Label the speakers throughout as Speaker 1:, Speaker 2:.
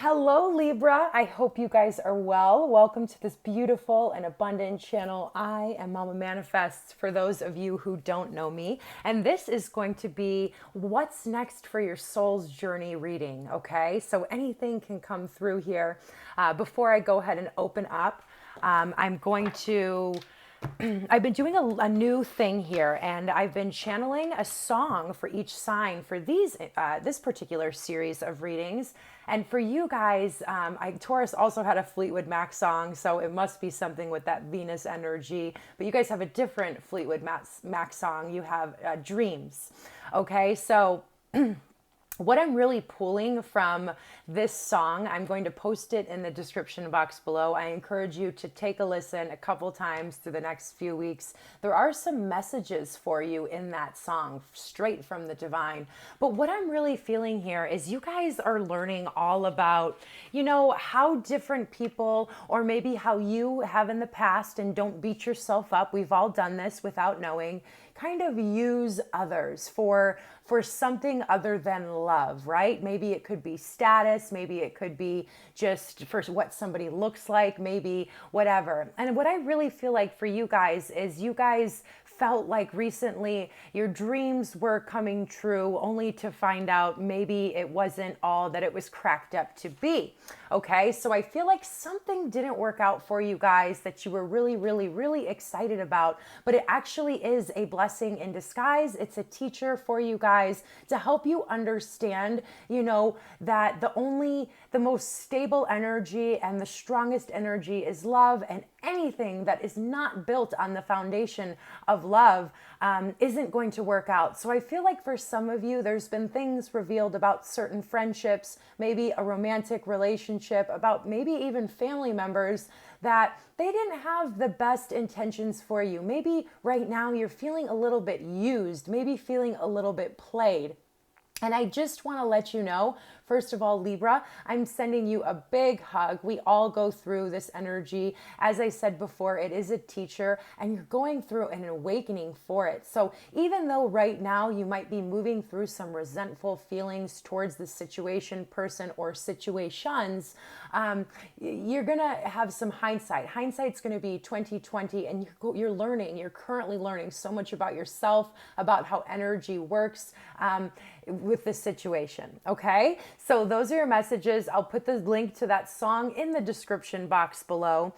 Speaker 1: Hello, Libra. I hope you guys are well. Welcome to this beautiful and abundant channel. I am Mama Manifests for those of you who don't know me. And this is going to be what's next for your soul's journey reading, okay? So anything can come through here. Before I go ahead and open up, I'm going to... I've been doing a new thing here, and I've been channeling a song for each sign for this particular series of readings. And for you guys, Taurus also had a Fleetwood Mac song, so it must be something with that Venus energy. But you guys have a different Fleetwood Mac song. You have Dreams. Okay, so... What I'm really pulling from this song, I'm going to post it in the description box below. I encourage you to take a listen a couple times through the next few weeks. There are some messages for you in that song, straight from the divine. But what I'm really feeling here is you guys are learning all about, how different people, or maybe how you have in the past, and don't beat yourself up. We've all done this without knowing. Kind of use others for something other than love, right? Maybe it could be status, maybe it could be just for what somebody looks like, maybe whatever. And what I really feel like for you guys is you guys felt like recently your dreams were coming true only to find out maybe it wasn't all that it was cracked up to be. Okay, so I feel like something didn't work out for you guys that you were really, really, really excited about, but it actually is a blessing in disguise. It's a teacher for you guys to help you understand, that the most stable energy and the strongest energy is love, and anything that is not built on the foundation of love isn't going to work out. So I feel like for some of you, there's been things revealed about certain friendships, maybe a romantic relationship, about maybe even family members that they didn't have the best intentions for you. Maybe right now you're feeling a little bit used, maybe feeling a little bit played. And I just want to let you know, first of all, Libra, I'm sending you a big hug. We all go through this energy. As I said before, it is a teacher, and you're going through an awakening for it. So even though right now you might be moving through some resentful feelings towards the situation, person, or situations, you're going to have some hindsight. Hindsight's going to be 2020, and you're learning. You're currently learning so much about yourself, about how energy works, with this situation, okay? So those are your messages. I'll put the link to that song in the description box below.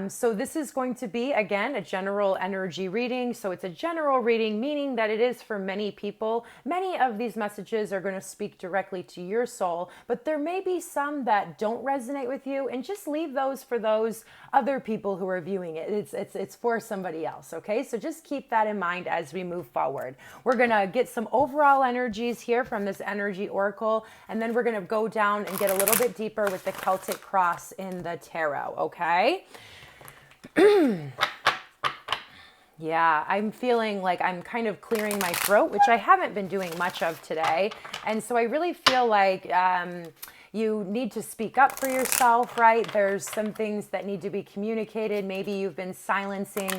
Speaker 1: So this is going to be, again, a general energy reading. So it's a general reading, meaning that it is for many people. Many of these messages are going to speak directly to your soul, but there may be some that don't resonate with you, and just leave those for those other people who are viewing it. It's for somebody else, okay? So just keep that in mind as we move forward. We're going to get some overall energies here from this energy oracle, and then we're going to go down and get a little bit deeper with the Celtic cross in the tarot, okay? Yeah, I'm feeling like I'm kind of clearing my throat, which I haven't been doing much of today. And so I really feel like you need to speak up for yourself, right? There's some things that need to be communicated. Maybe you've been silencing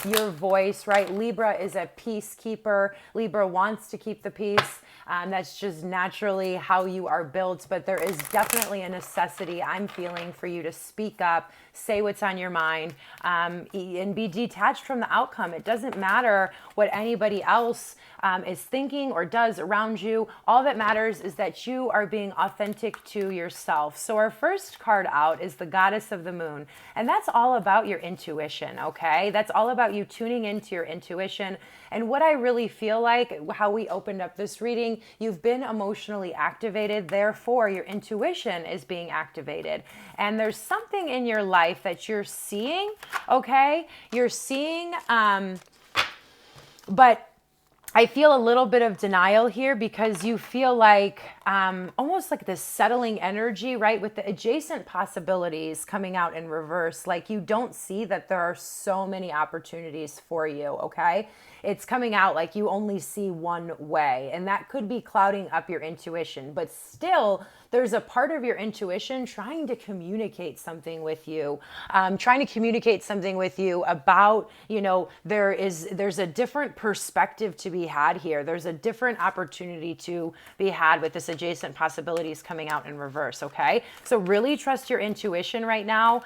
Speaker 1: your voice, right? Libra is a peacekeeper. Libra wants to keep the peace. That's just naturally how you are built, but there is definitely a necessity, I'm feeling, for you to speak up, say what's on your mind, and be detached from the outcome. It doesn't matter what anybody else is thinking or does around you. All that matters is that you are being authentic to yourself. So our first card out is the Goddess of the Moon, and that's all about your intuition, okay? That's all about you tuning into your intuition. And what I really feel like, how we opened up this reading, you've been emotionally activated, therefore your intuition is being activated. And there's something in your life that you're seeing, okay? You're seeing, but I feel a little bit of denial here, because you feel like almost like this settling energy, right? With the adjacent possibilities coming out in reverse. Like you don't see that there are so many opportunities for you, okay? It's coming out like you only see one way, and that could be clouding up your intuition. But still, there's a part of your intuition trying to communicate something with you, about, there's a different perspective to be had here. There's a different opportunity to be had with this adjacent possibilities coming out in reverse, okay? So really trust your intuition right now.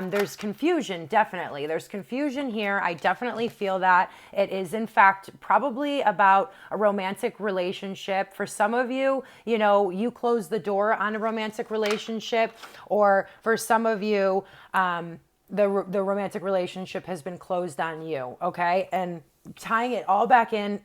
Speaker 1: There's confusion, definitely. There's confusion here. I definitely feel that. It is, in fact, probably about a romantic relationship. For some of you, you know, you close the door on a romantic relationship, or for some of you, the romantic relationship has been closed on you, okay? And tying it all back in,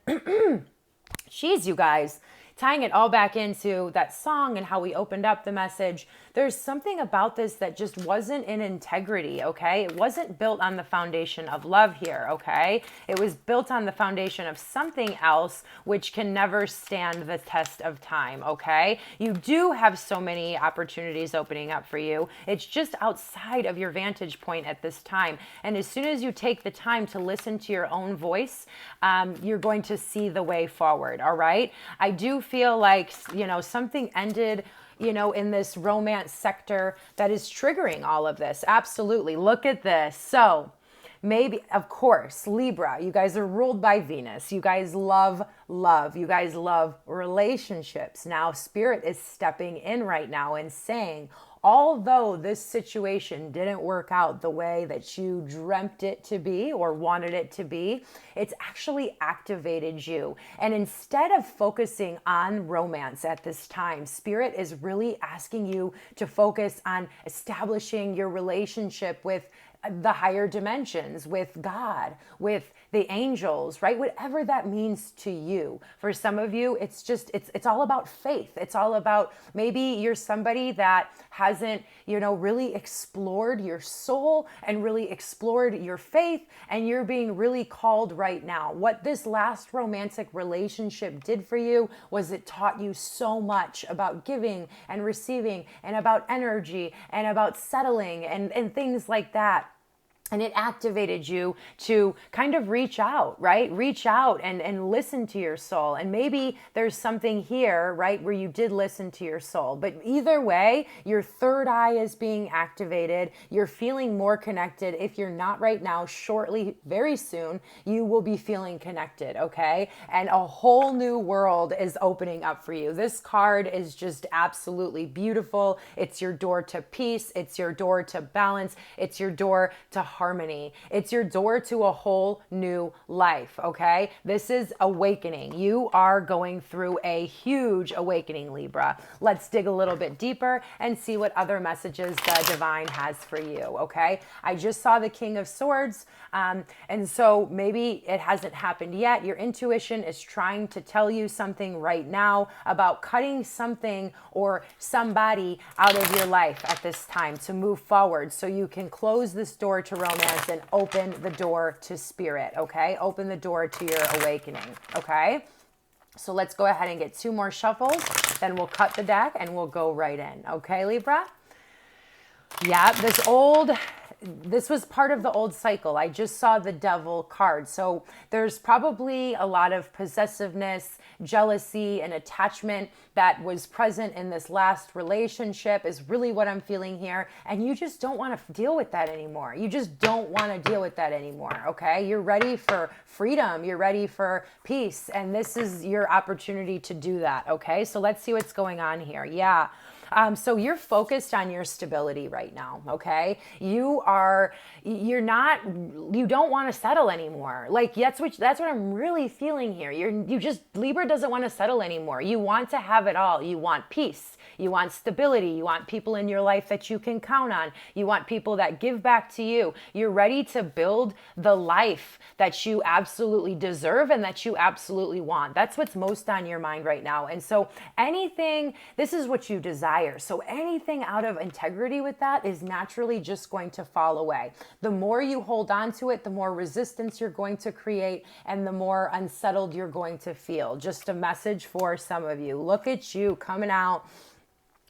Speaker 1: jeez, you guys, tying it all back into that song and how we opened up the message, there's something about this that just wasn't in integrity, okay? It wasn't built on the foundation of love here, okay? It was built on the foundation of something else, which can never stand the test of time, okay? You do have so many opportunities opening up for you. It's just outside of your vantage point at this time. And as soon as you take the time to listen to your own voice, you're going to see the way forward, all right? I do feel like, you know, something ended, you know, in this romance sector that is triggering all of this. Absolutely. Look at this. So maybe, of course, Libra, you guys are ruled by Venus. You guys love love. You guys love relationships. Now, Spirit is stepping in right now and saying, although this situation didn't work out the way that you dreamt it to be or wanted it to be, it's actually activated you. And instead of focusing on romance at this time, Spirit is really asking you to focus on establishing your relationship with the higher dimensions, with God, with the angels, right? Whatever that means to you. For some of you, it's just, it's all about faith. It's all about, maybe you're somebody that hasn't, you know, really explored your soul and really explored your faith, and you're being really called right now. What this last romantic relationship did for you was it taught you so much about giving and receiving and about energy and about settling and things like that. And it activated you to kind of reach out, right? Reach out and listen to your soul. And maybe there's something here, right, where you did listen to your soul. But either way, your third eye is being activated. You're feeling more connected. If you're not right now, shortly, very soon, you will be feeling connected, okay? And a whole new world is opening up for you. This card is just absolutely beautiful. It's your door to peace. It's your door to balance. It's your door to harmony. It's your door to a whole new life, okay? This is awakening. You are going through a huge awakening, Libra. Let's dig a little bit deeper and see what other messages the divine has for you, okay? I just saw the King of Swords, and so maybe it hasn't happened yet. Your intuition is trying to tell you something right now about cutting something or somebody out of your life at this time to move forward, so you can close this door to romance and open the door to Spirit, okay? Open the door to your awakening, okay? So let's go ahead and get 2 more shuffles, then we'll cut the deck and we'll go right in, okay, Libra? Yeah, this was part of the old cycle. I just saw the Devil card. So there's probably a lot of possessiveness, jealousy, and attachment that was present in this last relationship is really what I'm feeling here. And you just don't want to deal with that anymore. You just don't want to deal with that anymore, okay? You're ready for freedom. You're ready for peace. And this is your opportunity to do that, okay? So let's see what's going on here. Yeah. So you're focused on your stability right now, okay? You don't want to settle anymore. Like that's what I'm really feeling here. Libra doesn't want to settle anymore. You want to have it all. You want peace. You want stability. You want people in your life that you can count on. You want people that give back to you. You're ready to build the life that you absolutely deserve and that you absolutely want. That's what's most on your mind right now. And so this is what you desire. So anything out of integrity with that is naturally just going to fall away. The more you hold on to it, the more resistance you're going to create and the more unsettled you're going to feel. Just a message for some of you. Look at you coming out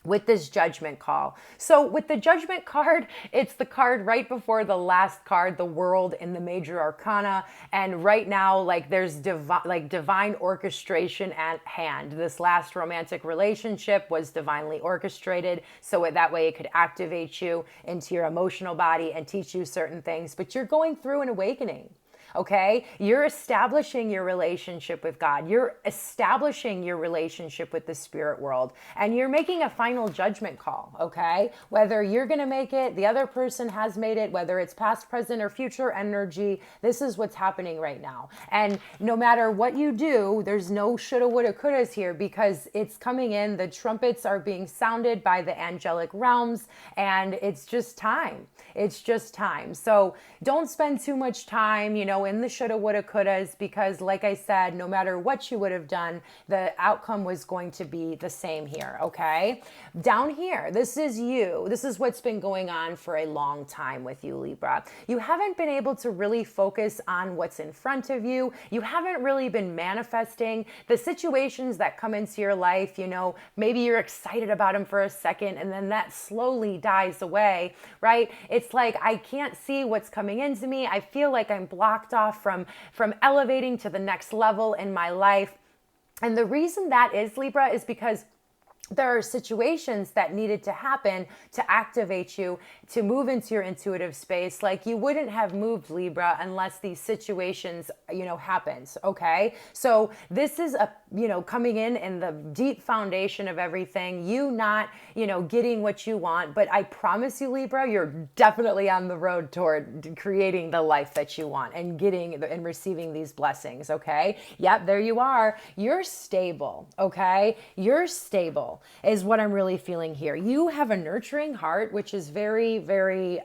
Speaker 1: with this judgment call. So with the judgment card, it's the card right before the last card, the world in the major arcana. And right now, like there's divine orchestration at hand. This last romantic relationship was divinely orchestrated. So that way it could activate you into your emotional body and teach you certain things. But you're going through an awakening. okay? You're establishing your relationship with God. You're establishing your relationship with the spirit world, and you're making a final judgment call, okay? Whether you're going to make it, the other person has made it, whether it's past, present, or future energy, this is what's happening right now. And no matter what you do, there's no shoulda, woulda, couldas here, because it's coming in. The trumpets are being sounded by the angelic realms, and it's just time. It's just time. So don't spend too much time, in the shoulda, woulda, couldas, because like I said, no matter what you would have done, the outcome was going to be the same here, okay? Down here, this is you. This is what's been going on for a long time with you, Libra. You haven't been able to really focus on what's in front of you. You haven't really been manifesting the situations that come into your life. Maybe you're excited about them for a second, and then that slowly dies away, right? It's like, I can't see what's coming into me. I feel like I'm blocked off from elevating to the next level in my life. And the reason that is, Libra, is because there are situations that needed to happen to activate you to move into your intuitive space. Like, you wouldn't have moved, Libra, unless these situations, happens. Okay. So this is coming in the deep foundation of everything, you not, getting what you want. But I promise you, Libra, you're definitely on the road toward creating the life that you want and getting and receiving these blessings. Okay. Yep. There you are. You're stable. Okay. You're stable is what I'm really feeling here. You have a nurturing heart, which is very, very,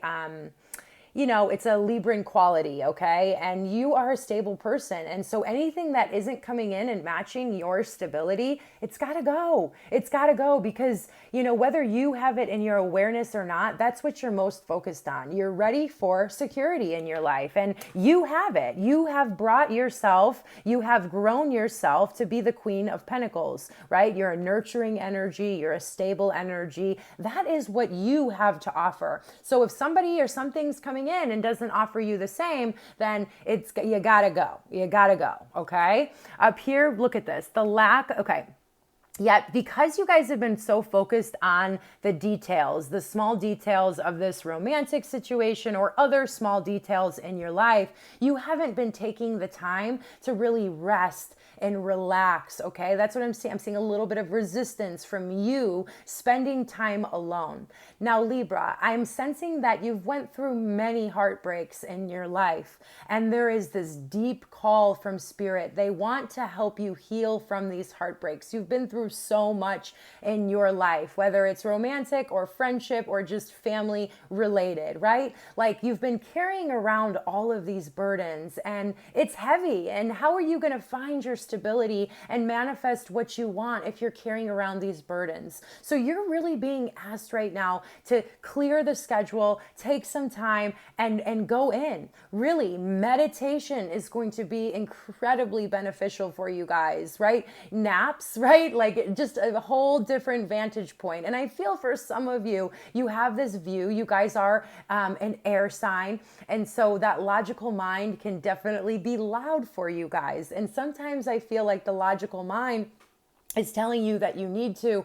Speaker 1: it's a Libran quality, okay? And you are a stable person. And so anything that isn't coming in and matching your stability, it's got to go. It's got to go, because, whether you have it in your awareness or not, that's what you're most focused on. You're ready for security in your life, and you have it. You have brought yourself, you have grown yourself to be the Queen of Pentacles, right? You're a nurturing energy. You're a stable energy. That is what you have to offer. So if somebody or something's coming in and doesn't offer you the same, then you gotta go. You gotta go. Okay. Up here, look at this. The lack. Okay. Yet, because you guys have been so focused on the details, the small details of this romantic situation or other small details in your life, you haven't been taking the time to really rest and relax, okay? That's what I'm seeing. I'm seeing a little bit of resistance from you spending time alone. Now, Libra, I'm sensing that you've went through many heartbreaks in your life, and there is this deep call from Spirit. They want to help you heal from these heartbreaks. You've been through so much in your life, whether it's romantic or friendship or just family related, right? Like, you've been carrying around all of these burdens, and it's heavy. And how are you going to find your stability and manifest what you want if you're carrying around these burdens? So you're really being asked right now to clear the schedule, take some time, and go in. Really, meditation is going to be incredibly beneficial for you guys, right? Naps, right? Like, just a whole different vantage point. And I feel for some of you, you have this view. You guys are an air sign. And so that logical mind can definitely be loud for you guys. And sometimes I feel like the logical mind is telling you that you need to,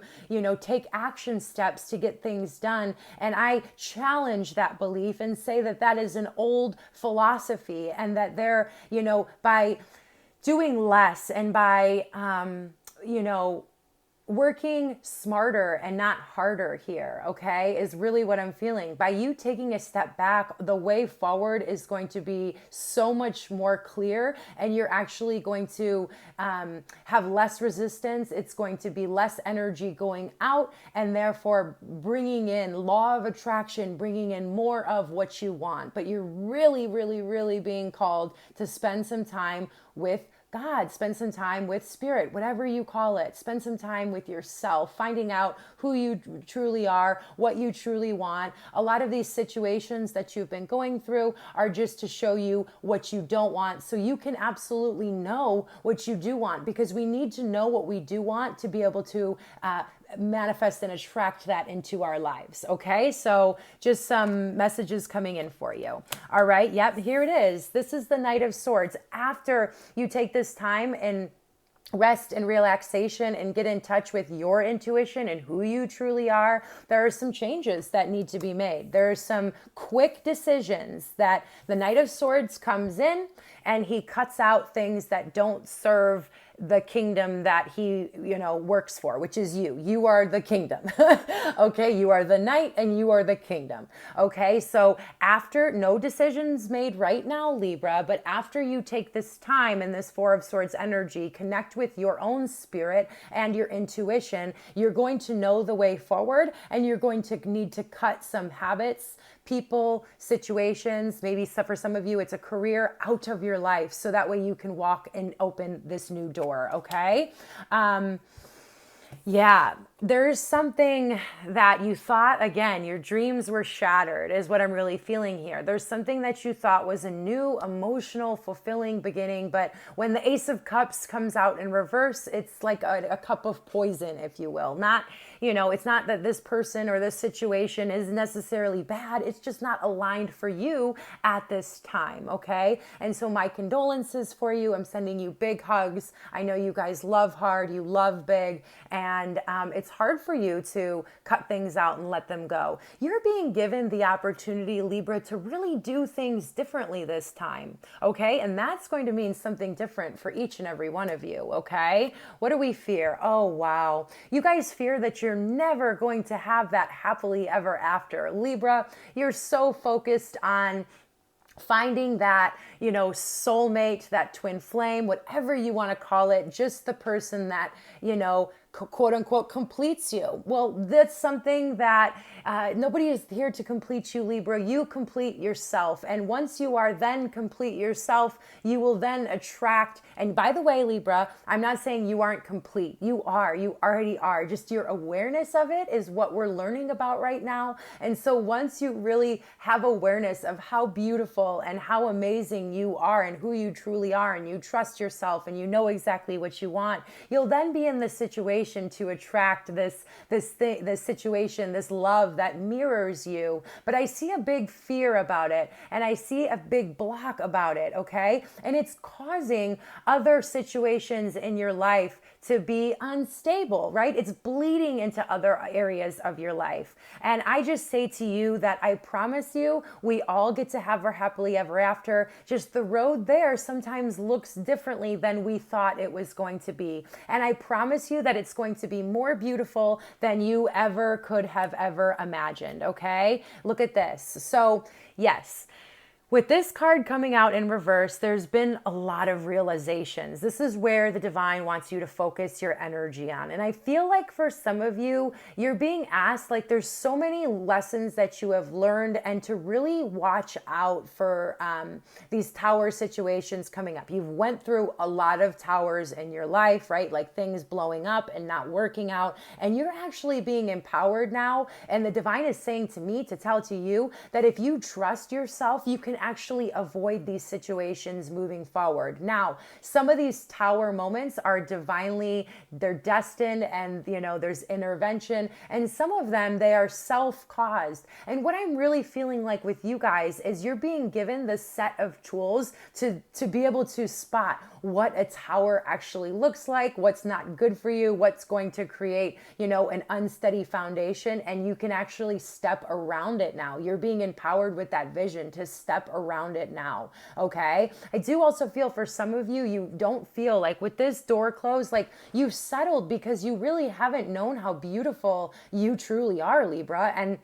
Speaker 1: take action steps to get things done. And I challenge that belief and say that that is an old philosophy, and that they're, by doing less and by, working smarter and not harder here, okay, is really what I'm feeling. By you taking a step back, the way forward is going to be so much more clear, and you're actually going to have less resistance. It's going to be less energy going out, and therefore bringing in law of attraction, bringing in more of what you want. But you're really, really, really being called to spend some time with God, spend some time with Spirit, whatever you call it. Spend some time with yourself, finding out who you truly are, what you truly want. A lot of these situations that you've been going through are just to show you what you don't want, so you can absolutely know what you do want, because we need to know what we do want to be able to manifest and attract that into our lives. Okay, so just some messages coming in for you. All right, yep, here it is. This is the Knight of Swords. After you take this time and rest and relaxation and get in touch with your intuition and who you truly are, there are some changes that need to be made. There are some quick decisions that the Knight of Swords comes in and he cuts out things that don't serve the kingdom that he, works for, which is you. You are the kingdom. Okay. You are the knight and you are the kingdom. Okay. So after, no decisions made right now, Libra, but after you take this time and this Four of Swords energy, connect with your own spirit and your intuition, you're going to know the way forward, and you're going to need to cut some habits, people, situations, maybe for some of you, it's a career, out of your life. So that way you can walk and open this new door. Okay. Yeah, there's something that you thought, again, your dreams were shattered is what I'm really feeling here. There's something that you thought was a new, emotional, fulfilling beginning, but when the Ace of Cups comes out in reverse, it's like a cup of poison, if you will. Not, it's not that this person or this situation is necessarily bad. It's just not aligned for you at this time, okay? And so my condolences for you. I'm sending you big hugs. I know you guys love hard, you love big, and it's hard for you to cut things out and let them go. You're being given the opportunity, Libra, to really do things differently this time, okay? And that's going to mean something different for each and every one of you, okay? What do we fear? Oh, wow. You guys fear that you're never going to have that happily ever after. Libra, you're so focused on finding that, soulmate, that twin flame, whatever you want to call it, just the person that, quote unquote, completes you. Well, that's something that nobody is here to complete you, Libra. You complete yourself. And once you are then complete yourself, you will then attract. And by the way, Libra, I'm not saying you aren't complete. You are. You already are. Just your awareness of it is what we're learning about right now. And so once you really have awareness of how beautiful and how amazing you are and who you truly are, and you trust yourself and you know exactly what you want, you'll then be in the situation to attract this situation, this love that mirrors you. But I see a big fear about it, and I see a big block about it, okay? And it's causing other situations in your life to be unstable, right? It's bleeding into other areas of your life. And I just say to you that I promise you, we all get to have our happily ever after. Just the road there sometimes looks differently than we thought it was going to be. And I promise you that it's going to be more beautiful than you ever could have ever imagined, okay? Look at this. So, yes. With this card coming out in reverse, there's been a lot of realizations. This is where the divine wants you to focus your energy on. And I feel like for some of you, you're being asked, like there's so many lessons that you have learned, and to really watch out for these tower situations coming up. You've went through a lot of towers in your life, right? Like things blowing up and not working out. And you're actually being empowered now. And the divine is saying to me to tell to you that if you trust yourself, you can actually avoid these situations moving forward. Now, some of these tower moments are they're destined, and there's intervention, and some of them, they are self-caused. And what I'm really feeling like with you guys is you're being given the set of tools to be able to spot what a tower actually looks like, what's not good for you, what's going to create, an unsteady foundation, and you can actually step around it now. You're being empowered with that vision to step around it now, okay? I do also feel for some of you, you don't feel like with this door closed, like you've settled because you really haven't known how beautiful you truly are, Libra. And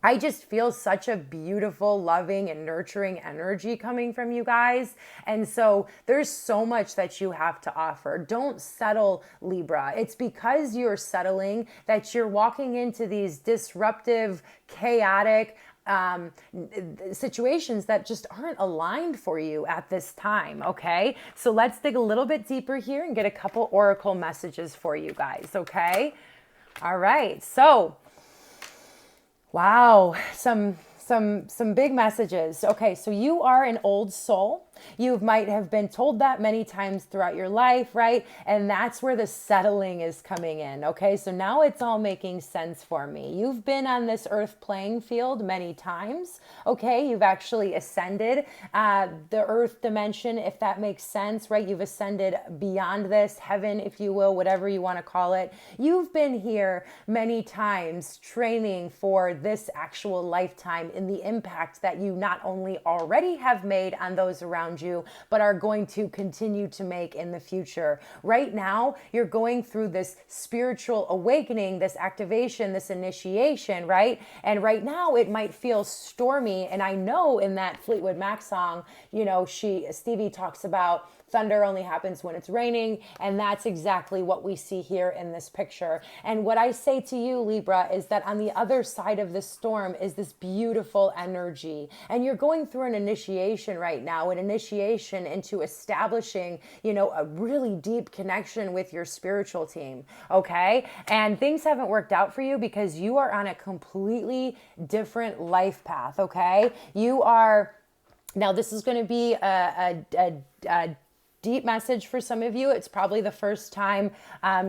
Speaker 1: I just feel such a beautiful, loving, and nurturing energy coming from you guys. And so there's so much that you have to offer. Don't settle, Libra. It's because you're settling that you're walking into these disruptive, chaotic, situations that just aren't aligned for you at this time, okay? So let's dig a little bit deeper here and get a couple oracle messages for you guys, okay? All right, so wow, some big messages. Okay, so you are an old soul. You might have been told that many times throughout your life, right? And that's where the settling is coming in, okay? So now it's all making sense for me. You've been on this earth playing field many times, okay? You've actually ascended the earth dimension, if that makes sense, right? You've ascended beyond this, heaven, if you will, whatever you want to call it. You've been here many times training for this actual lifetime in the impact that you not only already have made on those around you, but are going to continue to make in the future. Right now, you're going through this spiritual awakening, this activation, this initiation, right? And right now it might feel stormy. And I know in that Fleetwood Mac song, you know, Stevie talks about thunder only happens when it's raining. And that's exactly what we see here in this picture. And what I say to you, Libra, is that on the other side of this storm is this beautiful energy. And you're going through an initiation right now, an initiation into establishing, you know, a really deep connection with your spiritual team. Okay. And things haven't worked out for you because you are on a completely different life path. Okay. You are, now this is going to be a deep message for some of you. It's probably the first time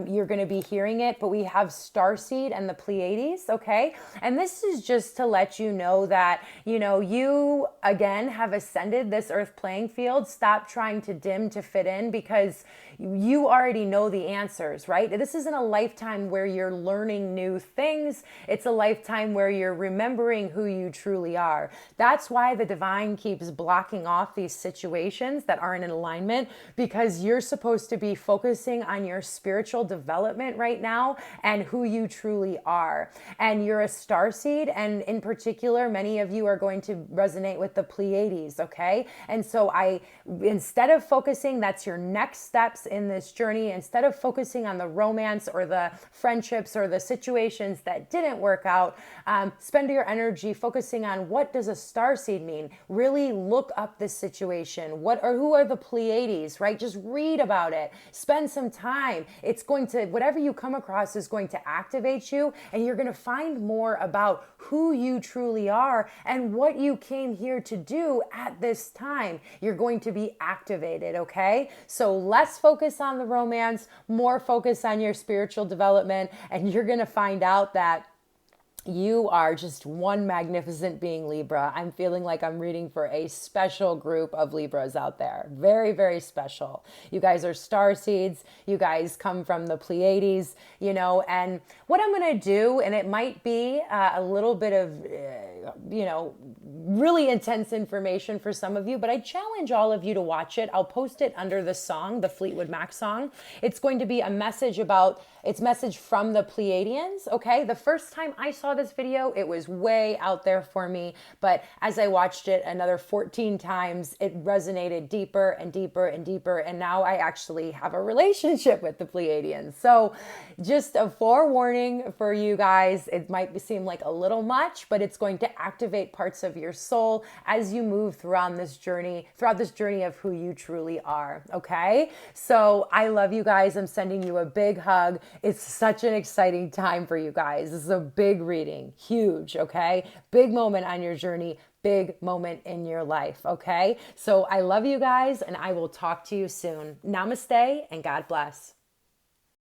Speaker 1: you're going to be hearing it, but we have Starseed and the Pleiades, okay? And this is just to let you know that, you know, you, again, have ascended this earth playing field. Stop trying to dim to fit in because you already know the answers, right? This isn't a lifetime where you're learning new things. It's a lifetime where you're remembering who you truly are. That's why the divine keeps blocking off these situations that aren't in alignment, because you're supposed to be focusing on your spiritual development right now and who you truly are. And you're a starseed, and in particular, many of you are going to resonate with the Pleiades, okay? And so instead of focusing, that's your next steps in this journey, instead of focusing on the romance or the friendships or the situations that didn't work out, spend your energy focusing on what does a starseed mean? Really look up this situation. Who are the Pleiades, right? Just read about it. Spend some time. It's going to, whatever you come across is going to activate you, and you're going to find more about who you truly are and what you came here to do at this time. You're going to be activated, okay? So less focus on the romance, more focus on your spiritual development, and you're going to find out that you are just one magnificent being, Libra. I'm feeling like I'm reading for a special group of Libras out there. Very, very special. You guys are starseeds. You guys come from the Pleiades, you know, and what I'm going to do, and it might be a little bit of, you know, really intense information for some of you, but I challenge all of you to watch it. I'll post it under the song, the Fleetwood Mac song. It's going to be a message from the Pleiadians, okay? The first time I saw this video, it was way out there for me, but as I watched it another 14 times, it resonated deeper and deeper and deeper, and now I actually have a relationship with the Pleiadians. So just a forewarning for you guys, it might seem like a little much, but it's going to activate parts of your soul as you move throughout this journey of who you truly are, okay? So I love you guys. I'm sending you a big hug. It's such an exciting time for you guys. This is a big reading, huge, okay? Big moment on your journey, big moment in your life, okay? So I love you guys, and I will talk to you soon. Namaste and God bless.